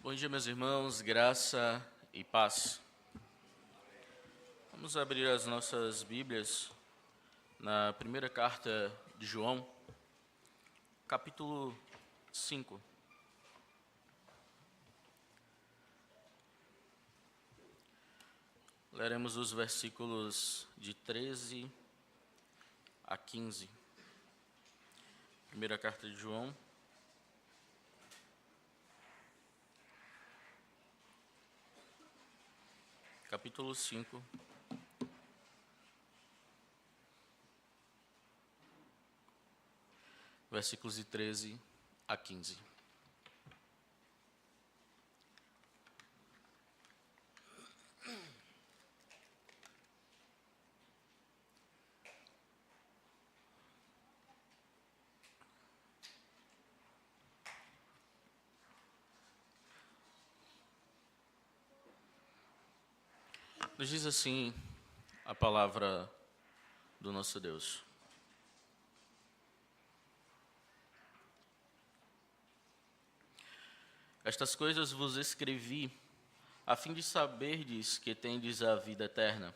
Bom dia, meus irmãos, graça e paz. Vamos abrir as nossas Bíblias na primeira carta de João, capítulo 5. Leremos os versículos de 13 a 15. Primeira carta de João, capítulo 5, versículos de 13 a 15. Nos diz assim a palavra do nosso Deus. Estas coisas vos escrevi, a fim de saberdes que tendes a vida eterna,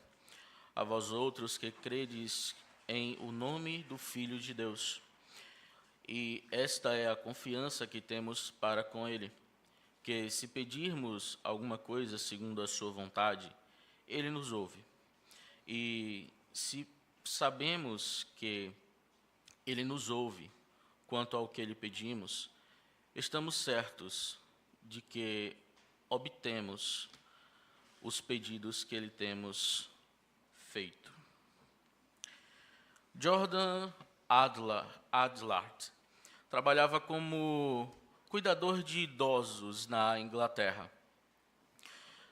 a vós outros que credes em o nome do Filho de Deus. E esta é a confiança que temos para com Ele, que se pedirmos alguma coisa segundo a sua vontade, Ele nos ouve. E se sabemos que Ele nos ouve quanto ao que lhe pedimos, estamos certos de que obtemos os pedidos que lhe temos feito. Jordan Adlard trabalhava como cuidador de idosos na Inglaterra.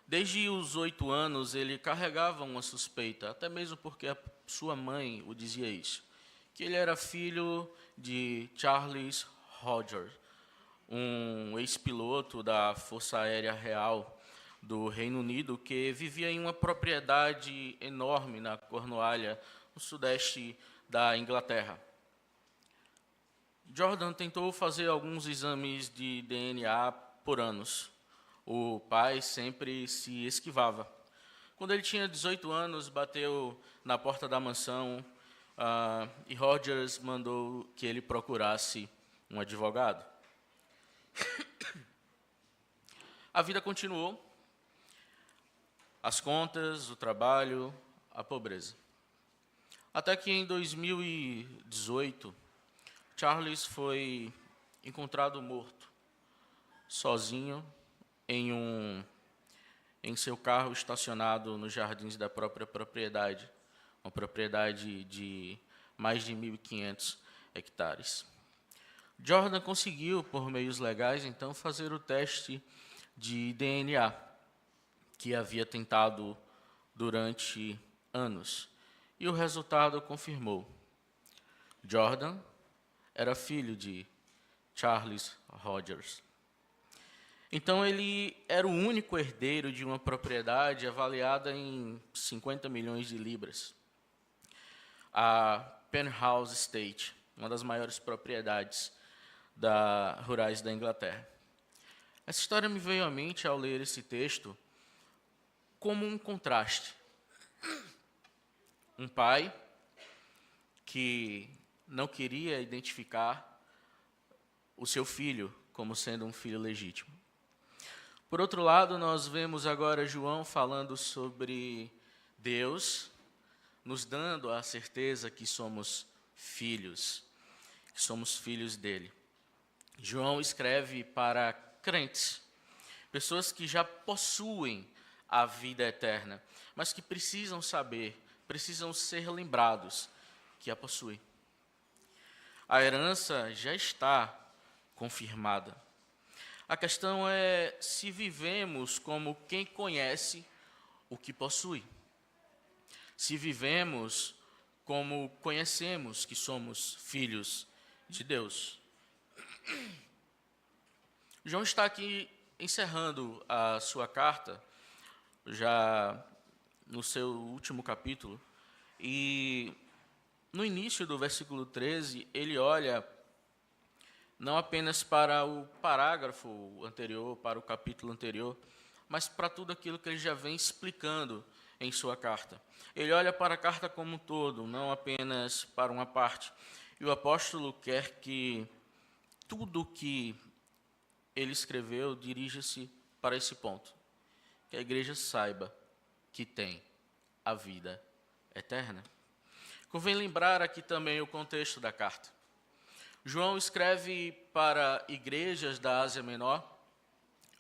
Desde os 8 anos, ele carregava uma suspeita, até mesmo porque a sua mãe o dizia isso, que ele era filho de Charles Rogers, um ex-piloto da Força Aérea Real do Reino Unido, que vivia em uma propriedade enorme na Cornualha, no sudeste da Inglaterra. Jordan tentou fazer alguns exames de DNA por anos. O pai sempre se esquivava. Quando ele tinha 18 anos, bateu na porta da mansão e Rogers mandou que ele procurasse um advogado. A vida continuou. As contas, o trabalho, a pobreza. Até que em 2018, Charles foi encontrado morto, sozinho, em seu carro estacionado nos jardins da própria propriedade, uma propriedade de mais de 1.500 hectares. Jordan conseguiu, por meios legais, então, fazer o teste de DNA, que havia tentado durante anos, e o resultado confirmou. Jordan era filho de Charles Rogers. Então, ele era o único herdeiro de uma propriedade avaliada em 50 milhões de libras. A Penhouse Estate, uma das maiores propriedades rurais da Inglaterra. Essa história me veio à mente ao ler esse texto como um contraste. Um pai que não queria identificar o seu filho como sendo um filho legítimo. Por outro lado, nós vemos agora João falando sobre Deus, nos dando a certeza que somos filhos dele. João escreve para crentes, pessoas que já possuem a vida eterna, mas que precisam saber, precisam ser lembrados que a possuem. A herança já está confirmada. A questão é se vivemos como quem conhece o que possui. Se vivemos como conhecemos que somos filhos de Deus. João está aqui encerrando a sua carta, já no seu último capítulo, e no início do versículo 13, ele olha não apenas para o parágrafo anterior, para o capítulo anterior, mas para tudo aquilo que ele já vem explicando em sua carta. Ele olha para a carta como um todo, não apenas para uma parte. E o apóstolo quer que tudo que ele escreveu dirija-se para esse ponto, que a igreja saiba que tem a vida eterna. Convém lembrar aqui também o contexto da carta. João escreve para igrejas da Ásia Menor,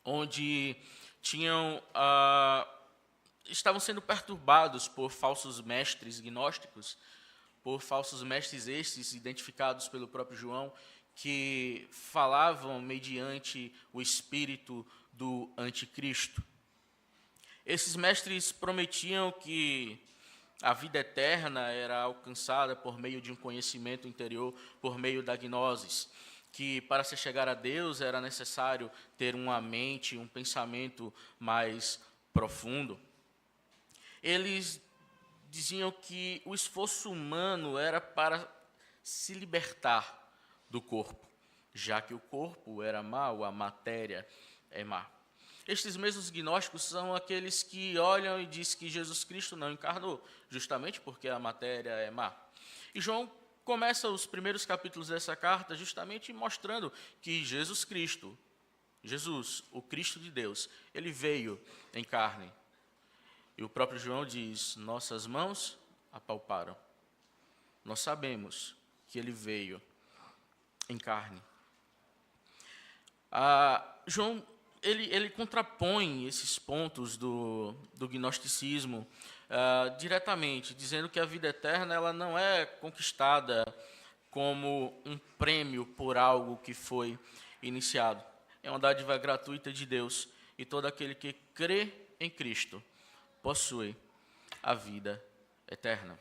onde estavam sendo perturbados por falsos mestres gnósticos, por falsos mestres estes identificados pelo próprio João, que falavam mediante o espírito do anticristo. Esses mestres prometiam que a vida eterna era alcançada por meio de um conhecimento interior, por meio da gnosis, que para se chegar a Deus era necessário ter uma mente, um pensamento mais profundo. Eles diziam que o esforço humano era para se libertar do corpo, já que o corpo era mau, a matéria é má. Estes mesmos gnósticos são aqueles que olham e dizem que Jesus Cristo não encarnou, justamente porque a matéria é má. E João começa os primeiros capítulos dessa carta justamente mostrando que Jesus Cristo, Jesus, o Cristo de Deus, ele veio em carne. E o próprio João diz, nossas mãos apalparam. Nós sabemos que ele veio em carne. João, ele contrapõe esses pontos do gnosticismo diretamente, dizendo que a vida eterna ela não é conquistada como um prêmio por algo que foi iniciado. É uma dádiva gratuita de Deus, e todo aquele que crê em Cristo possui a vida eterna.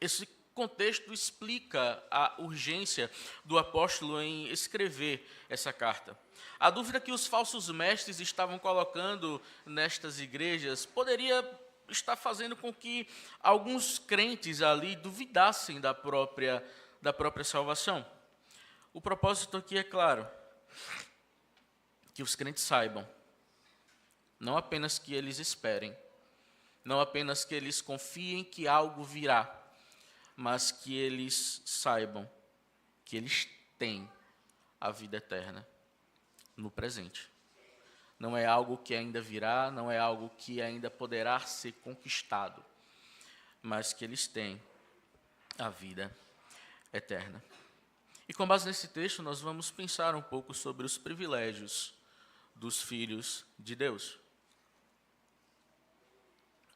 Esse contexto explica a urgência do apóstolo em escrever essa carta. A dúvida que os falsos mestres estavam colocando nestas igrejas poderia estar fazendo com que alguns crentes ali duvidassem da própria salvação. O propósito aqui é claro, que os crentes saibam, não apenas que eles esperem, não apenas que eles confiem que algo virá, mas que eles saibam que eles têm a vida eterna no presente. Não é algo que ainda virá, não é algo que ainda poderá ser conquistado, mas que eles têm a vida eterna. E com base nesse texto, nós vamos pensar um pouco sobre os privilégios dos filhos de Deus.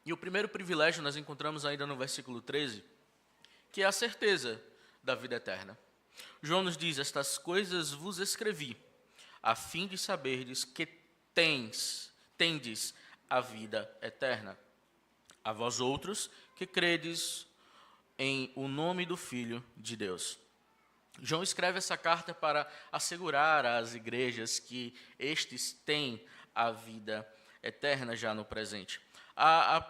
E o primeiro privilégio nós encontramos ainda no versículo 13, que é a certeza da vida eterna. João nos diz, estas coisas vos escrevi, a fim de saberdes que tendes a vida eterna. A vós outros que credes em o nome do Filho de Deus. João escreve essa carta para assegurar às igrejas que estes têm a vida eterna já no presente.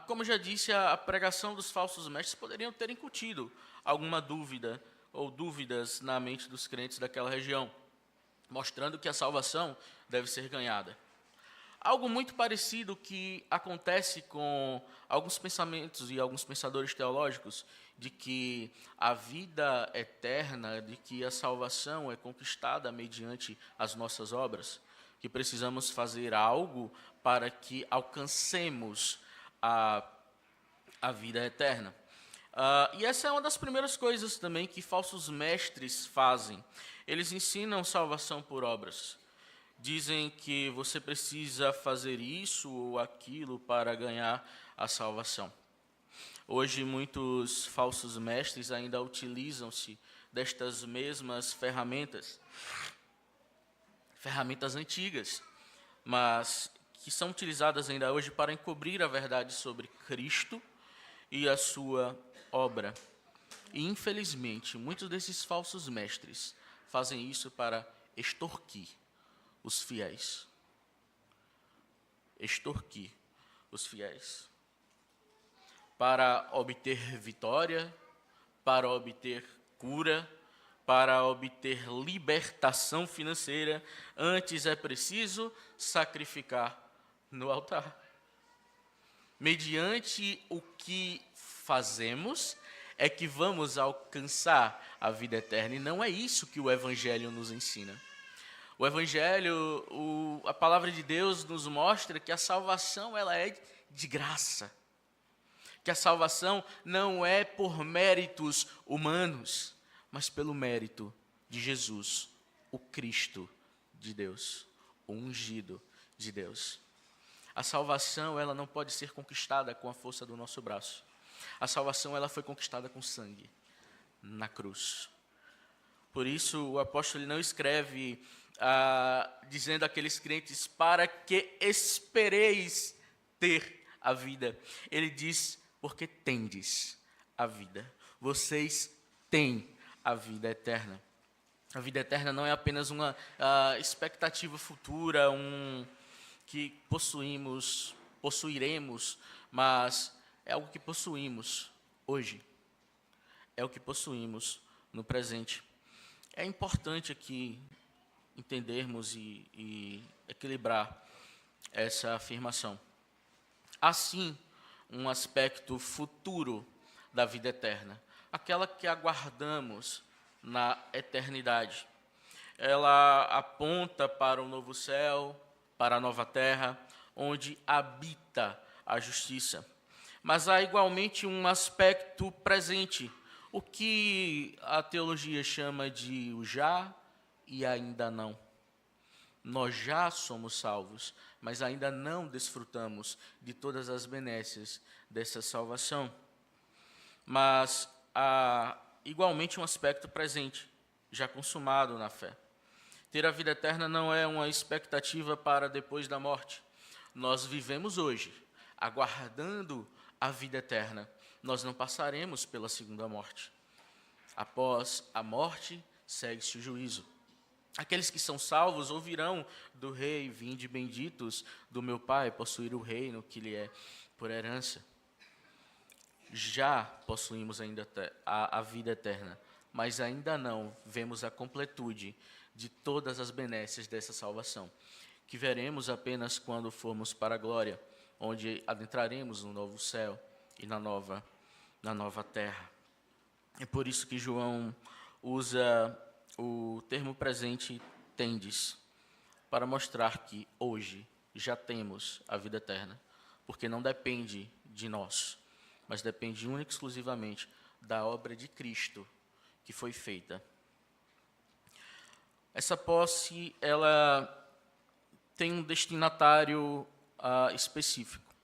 Como já disse, a pregação dos falsos mestres poderiam ter incutido alguma dúvida ou dúvidas na mente dos crentes daquela região, mostrando que a salvação deve ser ganhada. Algo muito parecido que acontece com alguns pensamentos e alguns pensadores teológicos, de que a vida eterna, de que a salvação é conquistada mediante as nossas obras, que precisamos fazer algo para que alcancemos a vida eterna. E essa é uma das primeiras coisas também que falsos mestres fazem. Eles ensinam salvação por obras. Dizem que você precisa fazer isso ou aquilo para ganhar a salvação. Hoje, muitos falsos mestres ainda utilizam-se destas mesmas ferramentas antigas, mas que são utilizadas ainda hoje para encobrir a verdade sobre Cristo e a sua obra. E, infelizmente, muitos desses falsos mestres fazem isso para extorquir os fiéis. Extorquir os fiéis. Para obter vitória, para obter cura, para obter libertação financeira, antes é preciso sacrificar no altar. Mediante o que fazemos, é que vamos alcançar a vida eterna. E não é isso que o Evangelho nos ensina. O Evangelho, a palavra de Deus nos mostra que a salvação ela é de graça. Que a salvação não é por méritos humanos, mas pelo mérito de Jesus, o Cristo de Deus, o ungido de Deus. A salvação ela não pode ser conquistada com a força do nosso braço. A salvação ela foi conquistada com sangue, na cruz. Por isso o apóstolo não escreve dizendo àqueles crentes para que espereis ter a vida. Ele diz, porque tendes a vida. Vocês têm a vida eterna. A vida eterna não é apenas uma expectativa futura, que possuiremos, mas é algo que possuímos hoje. É o que possuímos no presente. É importante aqui entendermos e equilibrar essa afirmação. Assim, um aspecto futuro da vida eterna, aquela que aguardamos na eternidade. Ela aponta para o novo céu, para a nova terra, onde habita a justiça. Mas há igualmente um aspecto presente, o que a teologia chama de o já e ainda não. Nós já somos salvos, mas ainda não desfrutamos de todas as benécias dessa salvação. Mas há igualmente um aspecto presente, já consumado na fé. Ter a vida eterna não é uma expectativa para depois da morte. Nós vivemos hoje, aguardando a vida eterna. Nós não passaremos pela segunda morte. Após a morte, segue-se o juízo. Aqueles que são salvos ouvirão do rei, vinde benditos do meu Pai, possuir o reino que lhe é por herança. Já possuímos ainda a vida eterna, mas ainda não vemos a completude de todas as benécias dessa salvação, que veremos apenas quando formos para a glória, onde adentraremos no novo céu e na nova terra. É por isso que João usa o termo presente tendes, para mostrar que hoje já temos a vida eterna, porque não depende de nós, mas depende única e exclusivamente da obra de Cristo que foi feita. Essa posse, ela tem um destinatário específico.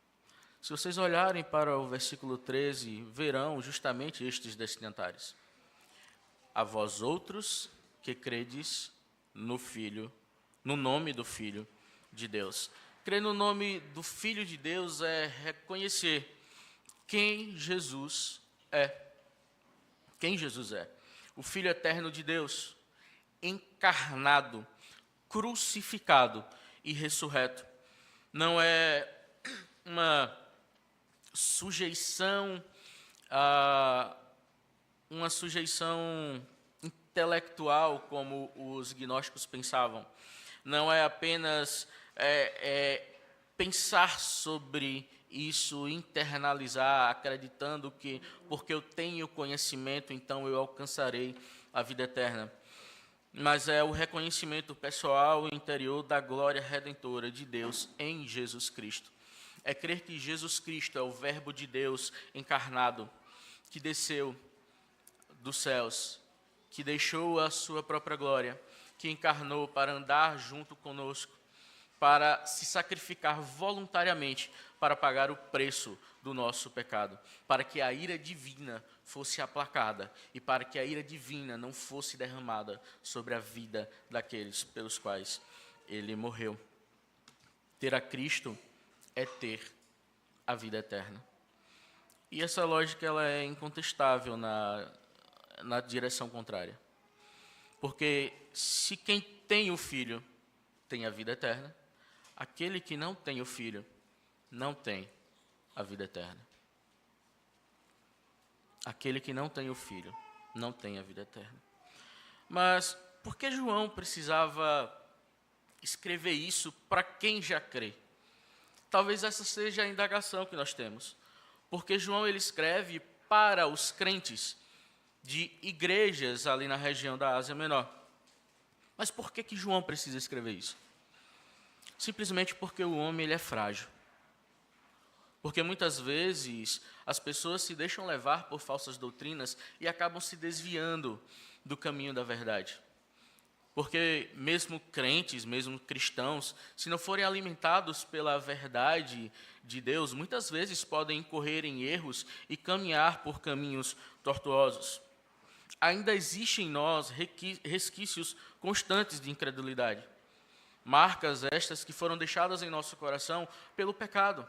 Se vocês olharem para o versículo 13, verão justamente estes destinatários. A vós outros que credes no Filho, no nome do Filho de Deus. Crer no nome do Filho de Deus é reconhecer quem Jesus é. Quem Jesus é. O Filho eterno de Deus, encarnado, crucificado e ressurreto. Não é uma sujeição intelectual, como os gnósticos pensavam. Não é apenas pensar sobre isso, internalizar, acreditando que porque eu tenho conhecimento, então eu alcançarei a vida eterna. Mas é o reconhecimento pessoal e interior da glória redentora de Deus em Jesus Cristo. É crer que Jesus Cristo é o Verbo de Deus encarnado, que desceu dos céus, que deixou a sua própria glória, que encarnou para andar junto conosco, para se sacrificar voluntariamente para pagar o preço do nosso pecado, para que a ira divina fosse aplacada e para que a ira divina não fosse derramada sobre a vida daqueles pelos quais ele morreu. Ter a Cristo é ter a vida eterna. E essa lógica ela é incontestável na direção contrária. Porque se quem tem o Filho tem a vida eterna, aquele que não tem o Filho não tem a vida eterna. Aquele que não tem o Filho não tem a vida eterna. Mas por que João precisava escrever isso para quem já crê? Talvez essa seja a indagação que nós temos. Porque João ele escreve para os crentes de igrejas ali na região da Ásia Menor. Mas por que João precisa escrever isso? Simplesmente porque o homem ele é frágil. Porque muitas vezes as pessoas se deixam levar por falsas doutrinas e acabam se desviando do caminho da verdade. Porque mesmo crentes, mesmo cristãos, se não forem alimentados pela verdade de Deus, muitas vezes podem incorrer em erros e caminhar por caminhos tortuosos. Ainda existem em nós resquícios constantes de incredulidade. Marcas estas que foram deixadas em nosso coração pelo pecado.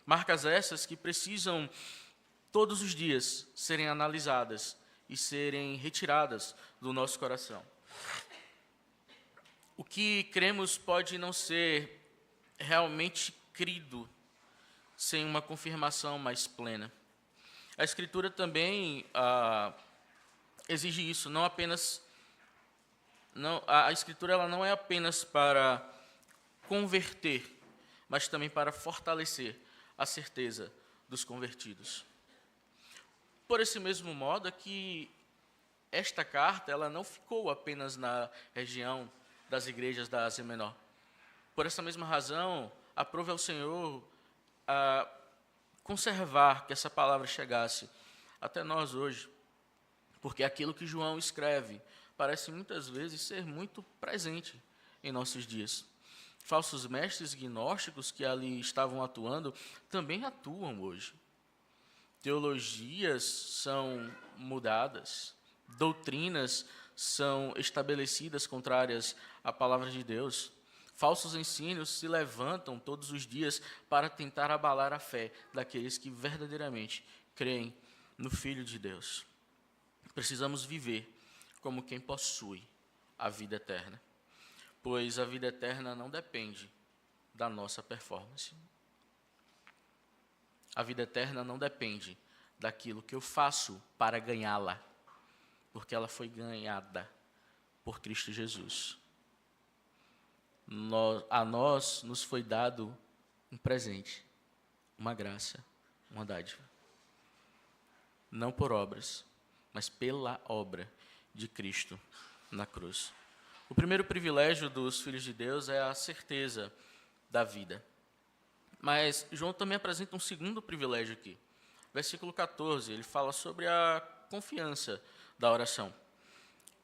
Marcas essas que precisam, todos os dias, serem analisadas e serem retiradas do nosso coração. O que cremos pode não ser realmente crido sem uma confirmação mais plena. A Escritura também exige isso, a Escritura ela não é apenas para converter, mas também para fortalecer a certeza dos convertidos. Por esse mesmo modo é que esta carta ela não ficou apenas na região das igrejas da Ásia Menor. Por essa mesma razão, aprove ao Senhor a conservar que essa palavra chegasse até nós hoje, porque aquilo que João escreve parece muitas vezes ser muito presente em nossos dias. Falsos mestres gnósticos que ali estavam atuando também atuam hoje. Teologias são mudadas, doutrinas são estabelecidas contrárias à palavra de Deus. Falsos ensinos se levantam todos os dias para tentar abalar a fé daqueles que verdadeiramente creem no Filho de Deus. Precisamos viver como quem possui a vida eterna, pois a vida eterna não depende da nossa performance. A vida eterna não depende daquilo que eu faço para ganhá-la, porque ela foi ganhada por Cristo Jesus. A nós nos foi dado um presente, uma graça, uma dádiva. Não por obras, mas pela obra de Cristo na cruz. O primeiro privilégio dos filhos de Deus é a certeza da vida. Mas João também apresenta um segundo privilégio aqui. Versículo 14, ele fala sobre a confiança da oração.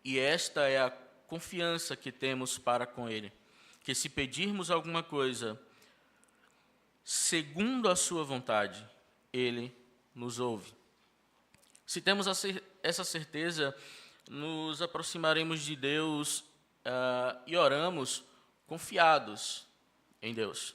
E esta é a confiança que temos para com Ele, que se pedirmos alguma coisa segundo a sua vontade, Ele nos ouve. Se temos essa certeza, nos aproximaremos de Deus e oramos confiados em Deus.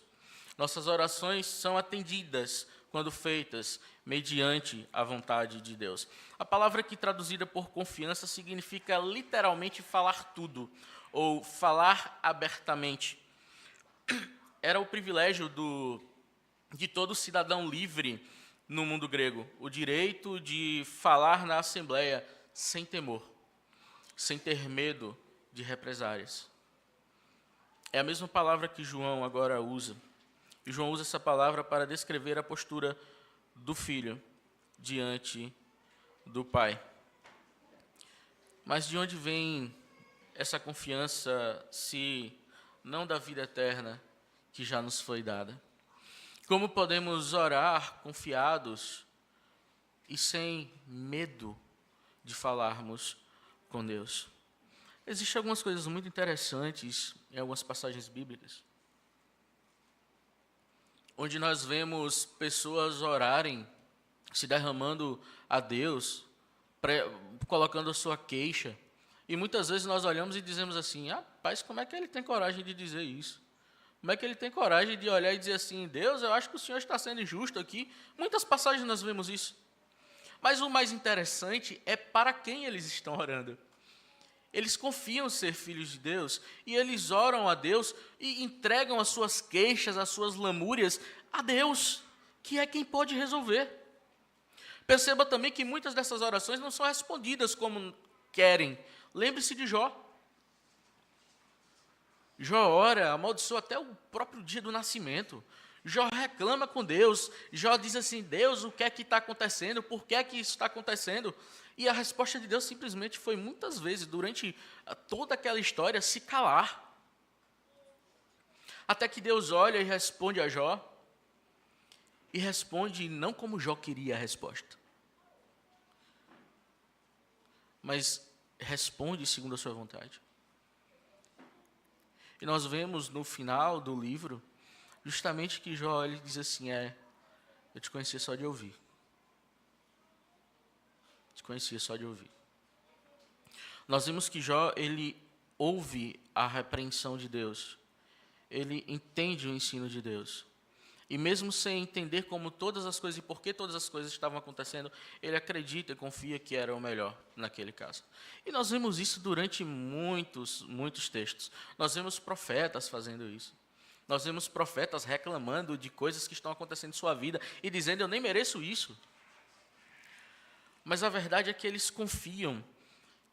Nossas orações são atendidas quando feitas mediante a vontade de Deus. A palavra aqui traduzida por confiança significa literalmente falar tudo, ou falar abertamente. Era o privilégio de todo cidadão livre no mundo grego, o direito de falar na assembleia sem temor, sem ter medo de represárias. É a mesma palavra que João agora usa. E João usa essa palavra para descrever a postura do filho diante do pai. Mas de onde vem essa confiança, se não da vida eterna que já nos foi dada? Como podemos orar confiados e sem medo de falarmos com Deus? Existem algumas coisas muito interessantes em algumas passagens bíblicas, onde nós vemos pessoas orarem, se derramando a Deus, colocando a sua queixa. E muitas vezes nós olhamos e dizemos assim: rapaz, como é que ele tem coragem de dizer isso? Como é que ele tem coragem de olhar e dizer assim: Deus, eu acho que o Senhor está sendo injusto aqui? Muitas passagens nós vemos isso. Mas o mais interessante é para quem eles estão orando. Eles confiam ser filhos de Deus e eles oram a Deus e entregam as suas queixas, as suas lamúrias a Deus, que é quem pode resolver. Perceba também que muitas dessas orações não são respondidas como querem Lembre-se de Jó. Jó ora, amaldiçoa até o próprio dia do nascimento. Jó reclama com Deus. Jó diz assim: Deus, o que é que está acontecendo? Por que é que isso está acontecendo? E a resposta de Deus simplesmente foi, muitas vezes, durante toda aquela história, se calar. Até que Deus olha e responde a Jó. E responde não como Jó queria a resposta, mas responde segundo a sua vontade. E nós vemos no final do livro, justamente que Jó ele diz assim: eu te conhecia só de ouvir. Te conhecia só de ouvir. Nós vemos que Jó, ele ouve a repreensão de Deus. Ele entende o ensino de Deus. E mesmo sem entender como todas as coisas e por que todas as coisas estavam acontecendo, ele acredita e confia que era o melhor naquele caso. E nós vemos isso durante muitos textos. Nós vemos profetas fazendo isso. Nós vemos profetas reclamando de coisas que estão acontecendo em sua vida e dizendo: eu nem mereço isso. Mas a verdade é que eles confiam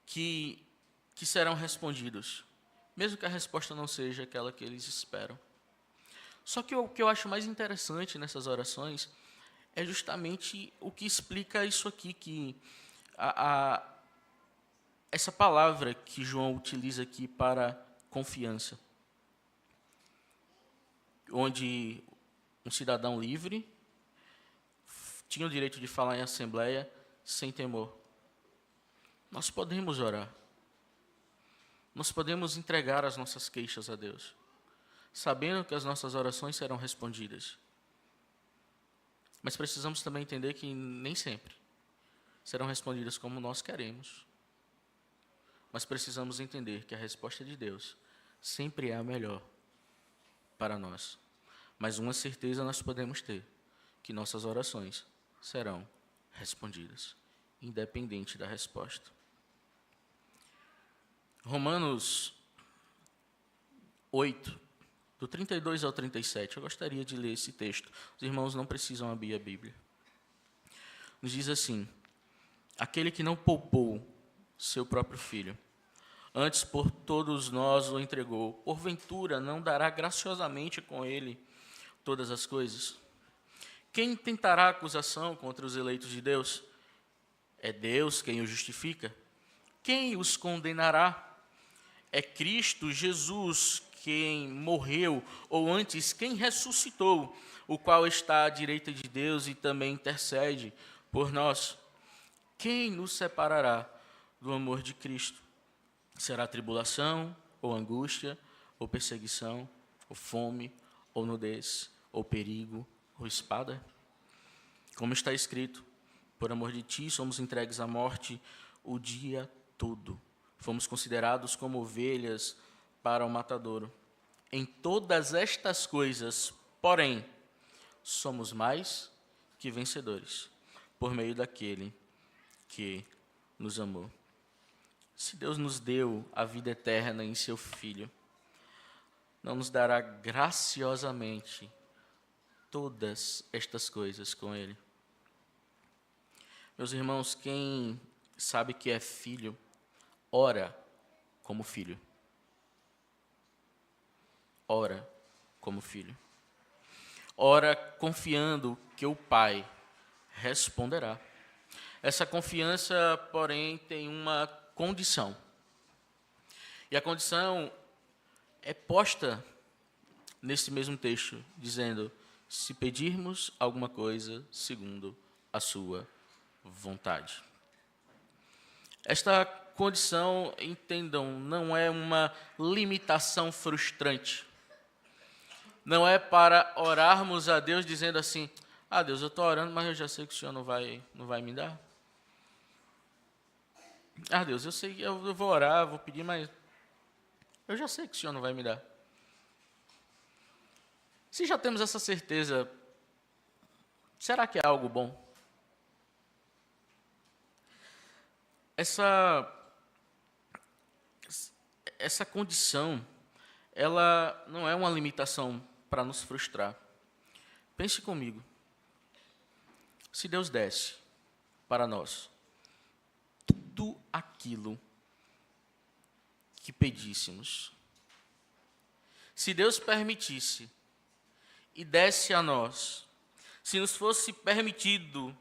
que serão respondidos, mesmo que a resposta não seja aquela que eles esperam. Só que o que eu acho mais interessante nessas orações é justamente o que explica isso aqui, que essa palavra que João utiliza aqui para confiança, onde um cidadão livre tinha o direito de falar em assembleia sem temor. Nós podemos orar. Nós podemos entregar as nossas queixas a Deus, sabendo que as nossas orações serão respondidas. Mas precisamos também entender que nem sempre serão respondidas como nós queremos. Mas precisamos entender que a resposta de Deus sempre é a melhor para nós. Mas uma certeza nós podemos ter, que nossas orações serão respondidas, independente da resposta. Romanos 8, do 32 ao 37, eu gostaria de ler esse texto. Os irmãos não precisam abrir a Bíblia. Nos diz assim: aquele que não poupou seu próprio filho, antes por todos nós o entregou, porventura não dará graciosamente com ele todas as coisas? Quem tentará acusação contra os eleitos de Deus? É Deus quem os justifica. Quem os condenará? É Cristo Jesus quem morreu, ou antes, quem ressuscitou, o qual está à direita de Deus e também intercede por nós. Quem nos separará do amor de Cristo? Será tribulação, ou angústia, ou perseguição, ou fome, ou nudez, ou perigo, ou espada? Como está escrito: por amor de ti somos entregues à morte o dia todo. Fomos considerados como ovelhas para o matadouro. Em todas estas coisas, porém, somos mais que vencedores, por meio daquele que nos amou. Se Deus nos deu a vida eterna em seu Filho, não nos dará graciosamente todas estas coisas com Ele? Meus irmãos, quem sabe que é filho, ora como filho. Ora como filho. Ora confiando que o Pai responderá. Essa confiança, porém, tem uma condição. E a condição é posta nesse mesmo texto, dizendo: se pedirmos alguma coisa segundo a sua vontade. Esta condição, entendam, não é uma limitação frustrante. Não é para orarmos a Deus dizendo assim: ah, Deus, eu estou orando, mas eu já sei que o Senhor não vai me dar. Ah, Deus, eu sei que eu vou orar, vou pedir, mas eu já sei que o Senhor não vai me dar. Se já temos essa certeza, será que é algo bom? Essa condição, ela não é uma limitação para nos frustrar. Pense comigo. Se Deus desse para nós tudo aquilo que pedíssemos. Se Deus permitisse e desse a nós, se nos fosse permitido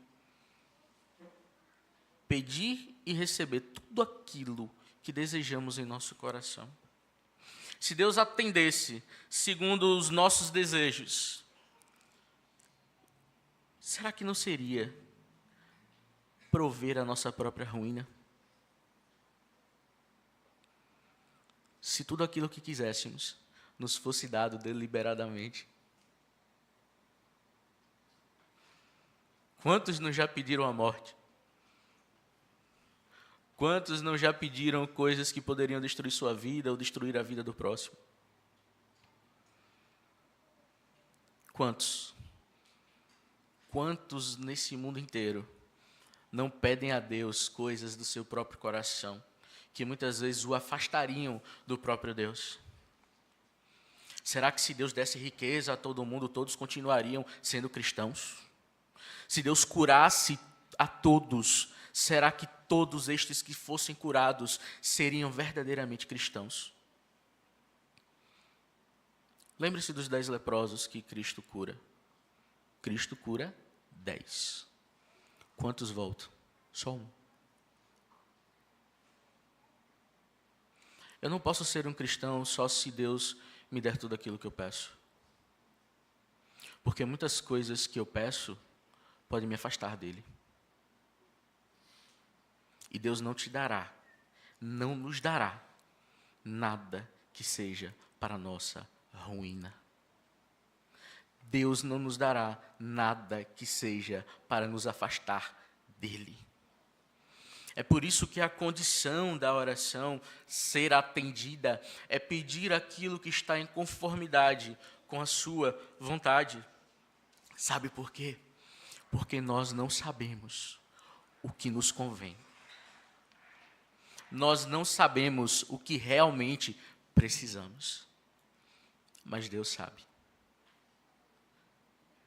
pedir e receber tudo aquilo que desejamos em nosso coração, se Deus atendesse segundo os nossos desejos, será que não seria prover a nossa própria ruína? Se tudo aquilo que quiséssemos nos fosse dado deliberadamente. Quantos nos já pediram a morte? Quantos não já pediram coisas que poderiam destruir sua vida ou destruir a vida do próximo? Quantos? Quantos nesse mundo inteiro não pedem a Deus coisas do seu próprio coração, que muitas vezes o afastariam do próprio Deus? Será que se Deus desse riqueza a todo mundo, todos continuariam sendo cristãos? Se Deus curasse a todos, será que todos estes que fossem curados seriam verdadeiramente cristãos? Lembre-se dos 10 leprosos que Cristo cura. Cristo cura 10. Quantos voltam? Só um. Eu não posso ser um cristão só se Deus me der tudo aquilo que eu peço. Porque muitas coisas que eu peço podem me afastar dele. E Deus não te dará, não nos dará nada que seja para a nossa ruína. Deus não nos dará nada que seja para nos afastar dele. É por isso que a condição da oração ser atendida é pedir aquilo que está em conformidade com a sua vontade. Sabe por quê? Porque nós não sabemos o que nos convém. Nós não sabemos o que realmente precisamos. Mas Deus sabe.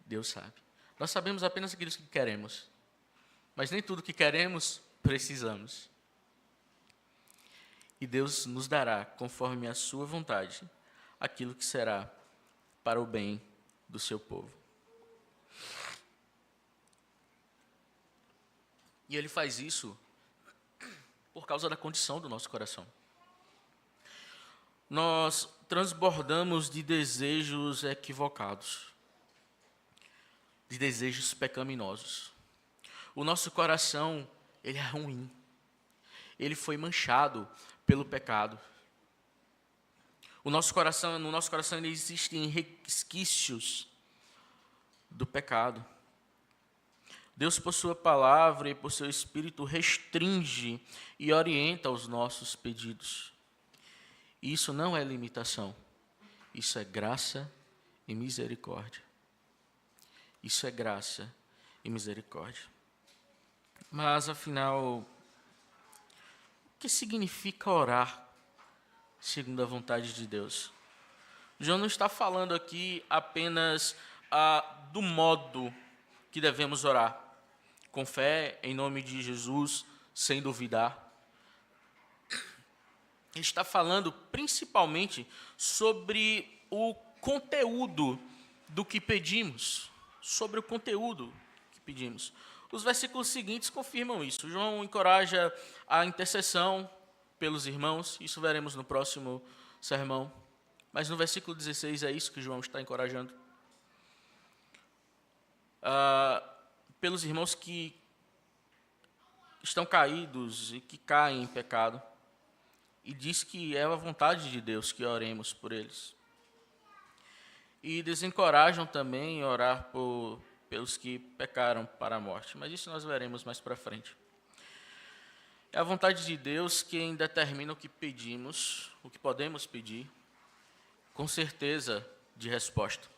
Deus sabe. Nós sabemos apenas aquilo que queremos. Mas nem tudo que queremos, precisamos. E Deus nos dará, conforme a sua vontade, aquilo que será para o bem do seu povo. E Ele faz isso por causa da condição do nosso coração. Nós transbordamos de desejos equivocados, de desejos pecaminosos. O nosso coração, ele é ruim. Ele foi manchado pelo pecado. No nosso coração existem resquícios do pecado. Deus, por sua palavra e por seu Espírito, restringe e orienta os nossos pedidos. E isso não é limitação. Isso é graça e misericórdia. Isso é graça e misericórdia. Mas, afinal, o que significa orar segundo a vontade de Deus? João não está falando aqui apenas do modo que devemos orar, com fé, em nome de Jesus, sem duvidar. Ele está falando principalmente sobre o conteúdo do que pedimos, sobre o conteúdo que pedimos. Os versículos seguintes confirmam isso. João encoraja a intercessão pelos irmãos, isso veremos no próximo sermão. Mas no versículo 16 é isso que João está encorajando. Pelos irmãos que estão caídos e que caem em pecado. E diz que é a vontade de Deus que oremos por eles. E desencorajam também orar pelos que pecaram para a morte. Mas isso nós veremos mais para frente. É a vontade de Deus quem determina o que pedimos, o que podemos pedir, com certeza de resposta.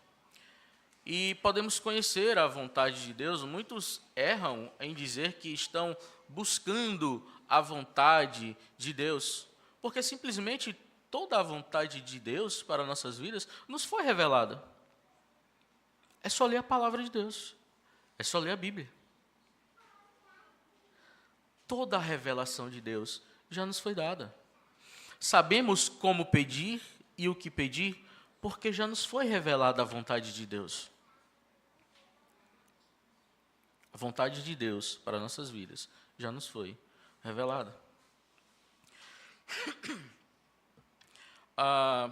E podemos conhecer a vontade de Deus. Muitos erram em dizer que estão buscando a vontade de Deus, porque simplesmente toda a vontade de Deus para nossas vidas nos foi revelada. É só ler a palavra de Deus. É só ler a Bíblia. Toda a revelação de Deus já nos foi dada. Sabemos como pedir e o que pedir, porque já nos foi revelada a vontade de Deus. A vontade de Deus para nossas vidas já nos foi revelada. A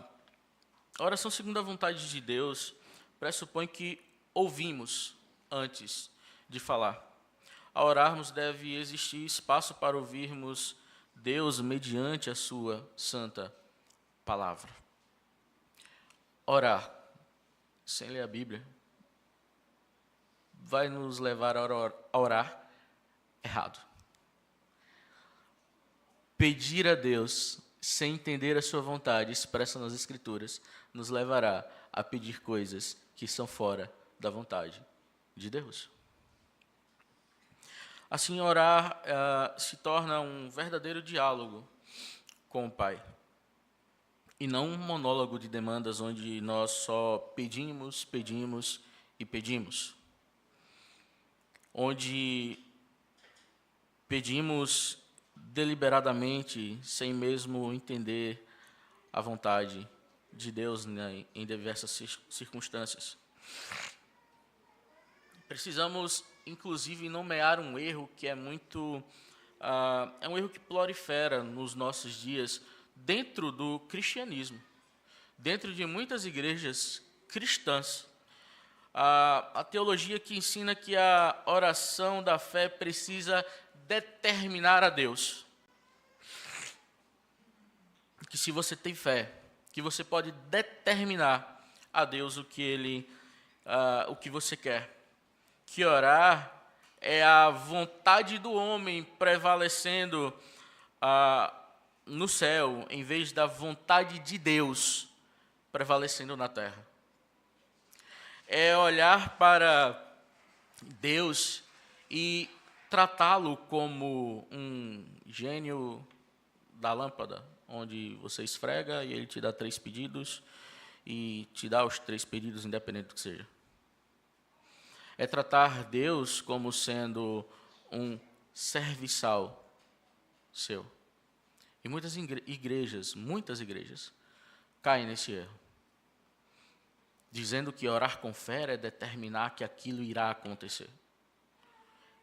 oração segundo a vontade de Deus pressupõe que ouvimos antes de falar. Ao orarmos, deve existir espaço para ouvirmos Deus mediante a sua santa palavra. Orar sem ler a Bíblia vai nos levar a orar errado. Pedir a Deus sem entender a sua vontade expressa nas Escrituras nos levará a pedir coisas que são fora da vontade de Deus. Assim, orar se torna um verdadeiro diálogo com o Pai, e não um monólogo de demandas onde nós só pedimos, pedimos e pedimos. Onde pedimos deliberadamente, sem mesmo entender a vontade de Deus, né, em diversas circunstâncias. Precisamos, inclusive, nomear um erro que é muito... é um erro que prolifera nos nossos dias dentro do cristianismo, dentro de muitas igrejas cristãs. A teologia que ensina que a oração da fé precisa determinar a Deus. Que se você tem fé, que você pode determinar a Deus o que você quer. Que orar é a vontade do homem prevalecendo no céu, em vez da vontade de Deus prevalecendo na terra. É olhar para Deus e tratá-lo como um gênio da lâmpada, onde você esfrega e ele te dá 3 pedidos e te dá os 3 pedidos, independente do que seja. É tratar Deus como sendo um serviçal seu. E muitas igrejas caem nesse erro, dizendo que orar com fé é determinar que aquilo irá acontecer.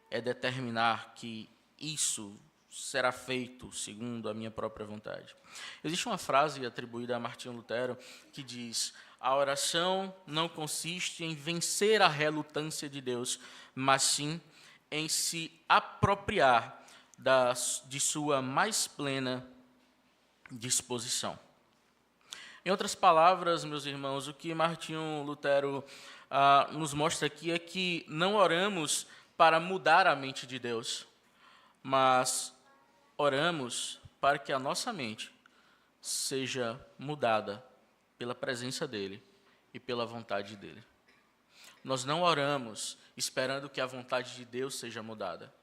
É determinar que isso será feito segundo a minha própria vontade. Existe uma frase atribuída a Martinho Lutero que diz: a oração não consiste em vencer a relutância de Deus, mas sim em se apropriar de sua mais plena disposição. Em outras palavras, meus irmãos, o que Martinho Lutero nos mostra aqui é que não oramos para mudar a mente de Deus, mas oramos para que a nossa mente seja mudada pela presença dEle e pela vontade dEle. Nós não oramos esperando que a vontade de Deus seja mudada.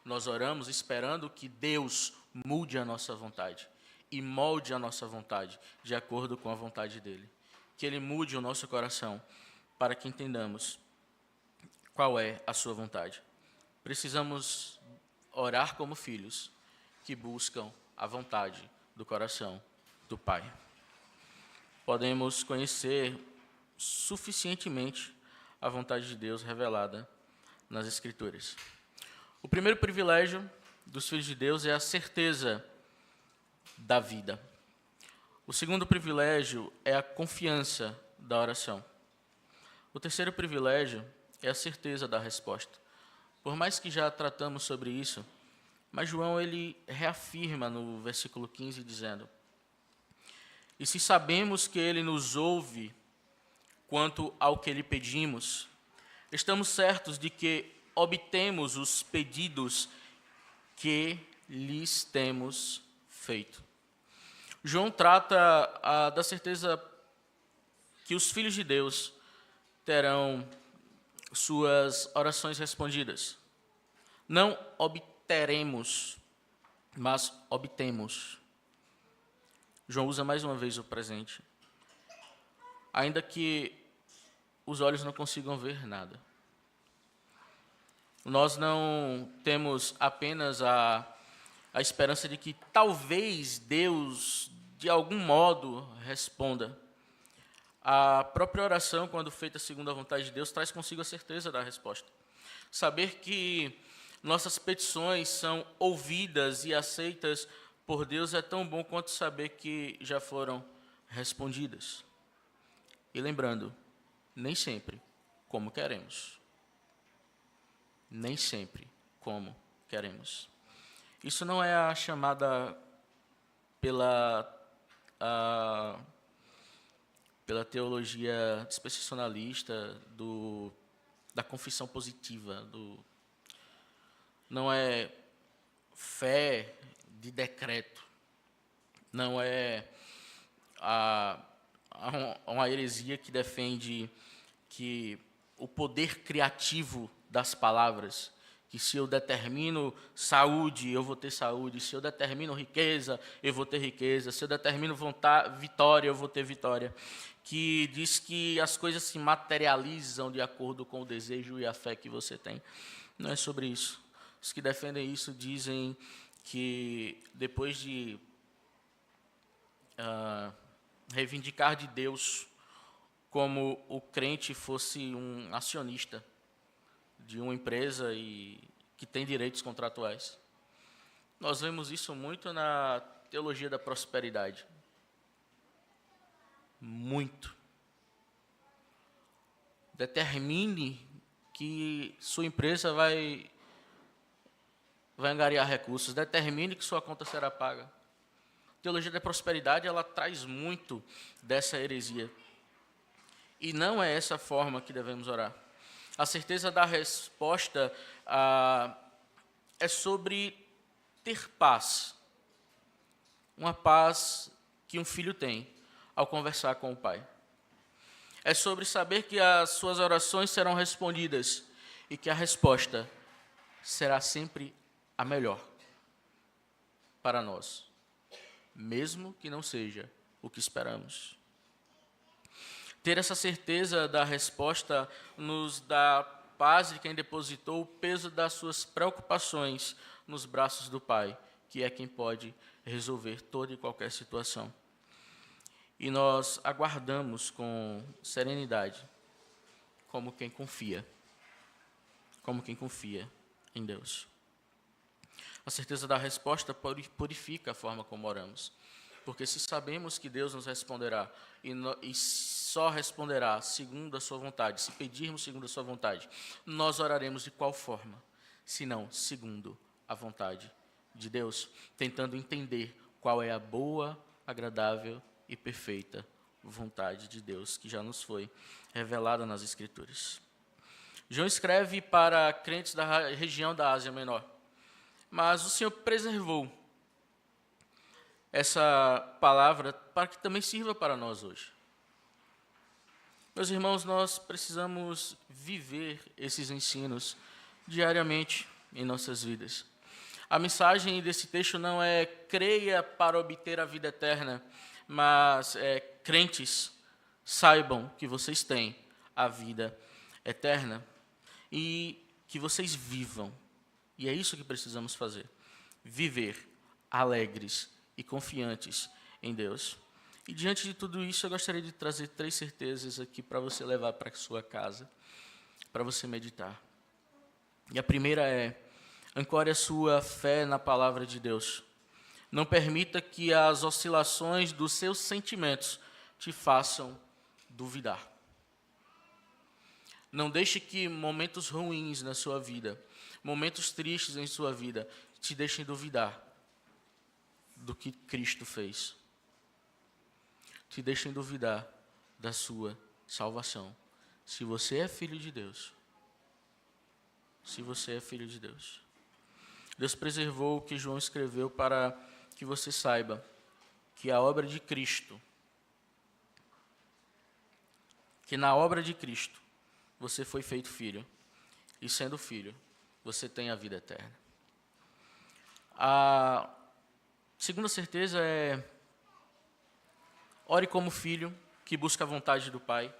Nós oramos esperando que Deus mude a nossa vontade e molde a nossa vontade de acordo com a vontade dEle. Que Ele mude o nosso coração para que entendamos qual é a sua vontade. Precisamos orar como filhos que buscam a vontade do coração do Pai. Podemos conhecer suficientemente a vontade de Deus revelada nas Escrituras. O primeiro privilégio dos filhos de Deus é a certeza da vida. O segundo privilégio é a confiança da oração. O terceiro privilégio é a certeza da resposta. Por mais que já tratamos sobre isso, mas João ele reafirma no versículo 15 dizendo: e se sabemos que ele nos ouve quanto ao que lhe pedimos, estamos certos de que obtemos os pedidos que lhes temos feito. João trata da certeza que os filhos de Deus terão suas orações respondidas. Não obteremos, mas obtemos. João usa mais uma vez o presente. Ainda que os olhos não consigam ver nada. Nós não temos apenas a esperança de que talvez Deus de algum modo, responda. A própria oração, quando feita segundo a vontade de Deus, traz consigo a certeza da resposta. Saber que nossas petições são ouvidas e aceitas por Deus é tão bom quanto saber que já foram respondidas. E lembrando, nem sempre como queremos. Nem sempre como queremos. Isso não é a chamada pela teologia dispensacionalista da confissão positiva, não é fé de decreto, não é uma heresia que defende que o poder criativo das palavras, que se eu determino saúde, eu vou ter saúde, se eu determino riqueza, eu vou ter riqueza, se eu determino vitória, eu vou ter vitória, que diz que as coisas se materializam de acordo com o desejo e a fé que você tem. Não é sobre isso. Os que defendem isso dizem que depois de reivindicar de Deus como o crente fosse um acionista de uma empresa e que tem direitos contratuais. Nós vemos isso muito na teologia da prosperidade. Muito. Determine que sua empresa vai angariar recursos. Determine que sua conta será paga. A teologia da prosperidade, ela traz muito dessa heresia. E não é essa forma que devemos orar. A certeza da resposta é sobre ter paz. Uma paz que um filho tem ao conversar com o pai. É sobre saber que as suas orações serão respondidas e que a resposta será sempre a melhor para nós, mesmo que não seja o que esperamos. Ter essa certeza da resposta nos dá paz de quem depositou o peso das suas preocupações nos braços do Pai, que é quem pode resolver toda e qualquer situação. E nós aguardamos com serenidade, como quem confia em Deus. A certeza da resposta purifica a forma como oramos. Porque se sabemos que Deus nos responderá e só responderá segundo a sua vontade, se pedirmos segundo a sua vontade, nós oraremos de qual forma? Se não, segundo a vontade de Deus, tentando entender qual é a boa, agradável e perfeita vontade de Deus, que já nos foi revelada nas Escrituras. João escreve para crentes da região da Ásia Menor, mas o Senhor preservou essa palavra para que também sirva para nós hoje. Meus irmãos, nós precisamos viver esses ensinos diariamente em nossas vidas. A mensagem desse texto não é creia para obter a vida eterna, mas crentes, saibam que vocês têm a vida eterna e que vocês vivam. E é isso que precisamos fazer. Viver alegres e confiantes em Deus. E diante de tudo isso, eu gostaria de trazer 3 certezas aqui para você levar para a sua casa, para você meditar. E a primeira é: ancore a sua fé na palavra de Deus. Não permita que as oscilações dos seus sentimentos te façam duvidar. Não deixe que momentos ruins na sua vida, momentos tristes em sua vida, te deixem duvidar do que Cristo fez. Te deixem duvidar da sua salvação. Se você é filho de Deus. Se você é filho de Deus. Deus preservou o que João escreveu para que você saiba que a obra de Cristo, que na obra de Cristo você foi feito filho. E sendo filho, você tem a vida eterna. A segunda certeza é: ore como filho que busca a vontade do Pai,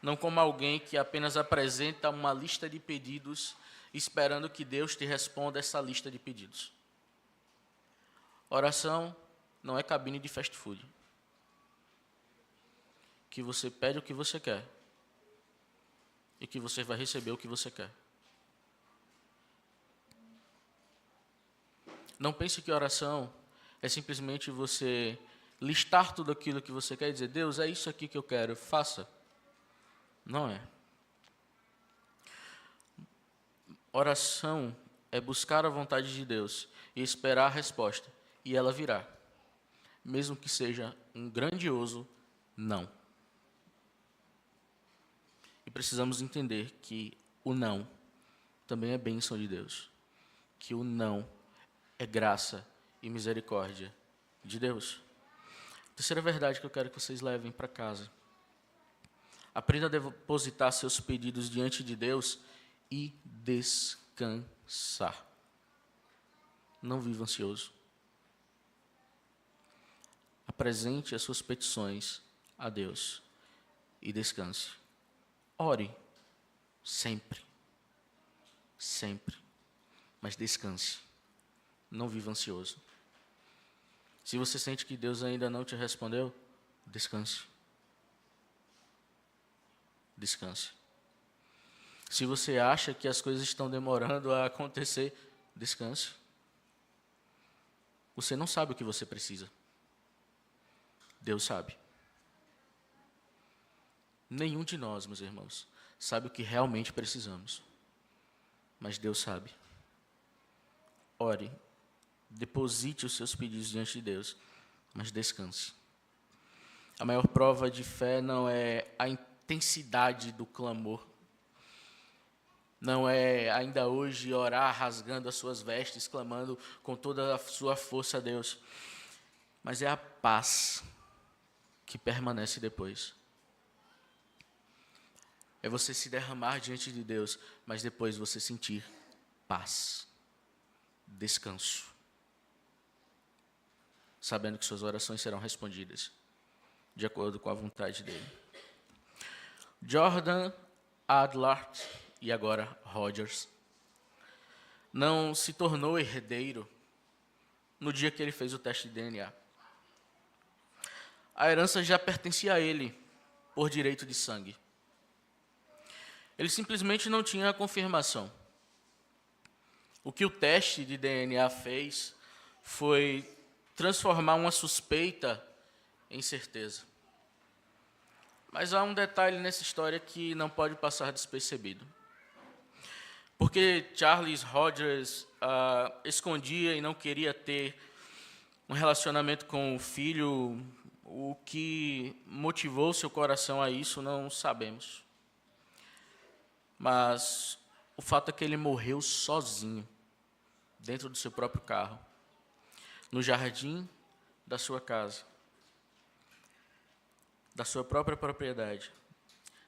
não como alguém que apenas apresenta uma lista de pedidos, esperando que Deus te responda essa lista de pedidos. Oração não é cabine de fast food. Que você pede o que você quer e que você vai receber o que você quer. Não pense que oração é simplesmente você listar tudo aquilo que você quer e dizer, Deus, é isso aqui que eu quero, faça. Não é. Oração é buscar a vontade de Deus e esperar a resposta, e ela virá, mesmo que seja um grandioso não. E precisamos entender que o não também é bênção de Deus, que o não é graça e misericórdia de Deus. Terceira verdade que eu quero que vocês levem para casa. Aprenda a depositar seus pedidos diante de Deus e descansar. Não viva ansioso. Apresente as suas petições a Deus e descanse. Ore sempre. Sempre. Mas descanse. Não viva ansioso. Se você sente que Deus ainda não te respondeu, descanse. Descanse. Se você acha que as coisas estão demorando a acontecer, descanse. Você não sabe o que você precisa. Deus sabe. Nenhum de nós, meus irmãos, sabe o que realmente precisamos. Mas Deus sabe. Ore. Deposite os seus pedidos diante de Deus, mas descanse. A maior prova de fé não é a intensidade do clamor. Não é ainda hoje orar rasgando as suas vestes, clamando com toda a sua força a Deus. Mas é a paz que permanece depois. É você se derramar diante de Deus, mas depois você sentir paz, descanso, sabendo que suas orações serão respondidas de acordo com a vontade dele. Jordan Adlard, e agora Rogers, não se tornou herdeiro no dia que ele fez o teste de DNA. A herança já pertencia a ele por direito de sangue. Ele simplesmente não tinha a confirmação. O que o teste de DNA fez foi transformar uma suspeita em certeza. Mas há um detalhe nessa história que não pode passar despercebido. Porque Charles Rogers escondia e não queria ter um relacionamento com o filho, o que motivou seu coração a isso, não sabemos. Mas o fato é que ele morreu sozinho, dentro do seu próprio carro, no jardim da sua casa, da sua própria propriedade,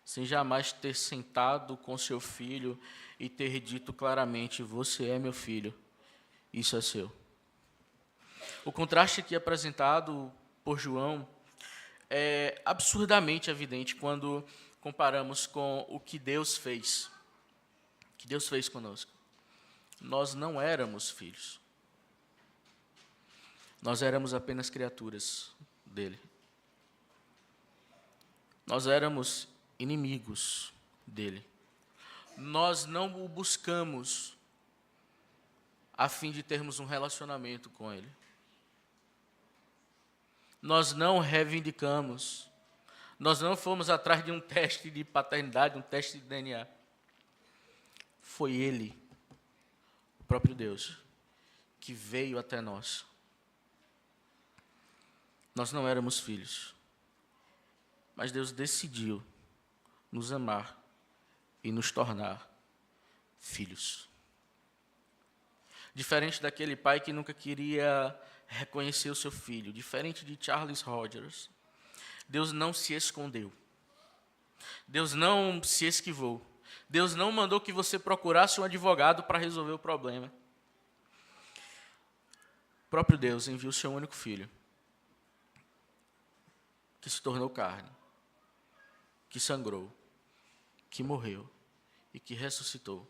sem jamais ter sentado com seu filho e ter dito claramente, você é meu filho, isso é seu. O contraste aqui apresentado por João é absurdamente evidente quando comparamos com o que Deus fez. O que Deus fez conosco. Nós não éramos filhos. Nós éramos apenas criaturas dele. Nós éramos inimigos dele. Nós não o buscamos a fim de termos um relacionamento com ele. Nós não reivindicamos. Nós não fomos atrás de um teste de paternidade, um teste de DNA. Foi ele, o próprio Deus, que veio até nós. Nós não éramos filhos, mas Deus decidiu nos amar e nos tornar filhos. Diferente daquele pai que nunca queria reconhecer o seu filho, diferente de Charles Rogers, Deus não se escondeu. Deus não se esquivou. Deus não mandou que você procurasse um advogado para resolver o problema. O próprio Deus enviou o seu único filho, que se tornou carne, que sangrou, que morreu e que ressuscitou,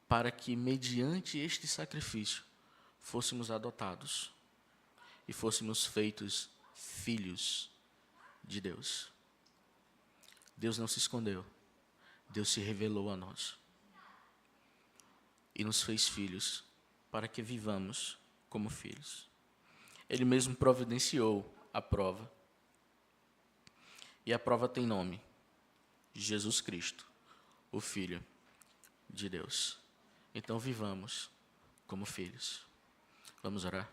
para que, mediante este sacrifício, fôssemos adotados e fôssemos feitos filhos de Deus. Deus não se escondeu, Deus se revelou a nós e nos fez filhos para que vivamos como filhos. Ele mesmo providenciou a prova. E a prova tem nome: Jesus Cristo, o Filho de Deus. Então vivamos como filhos. Vamos orar?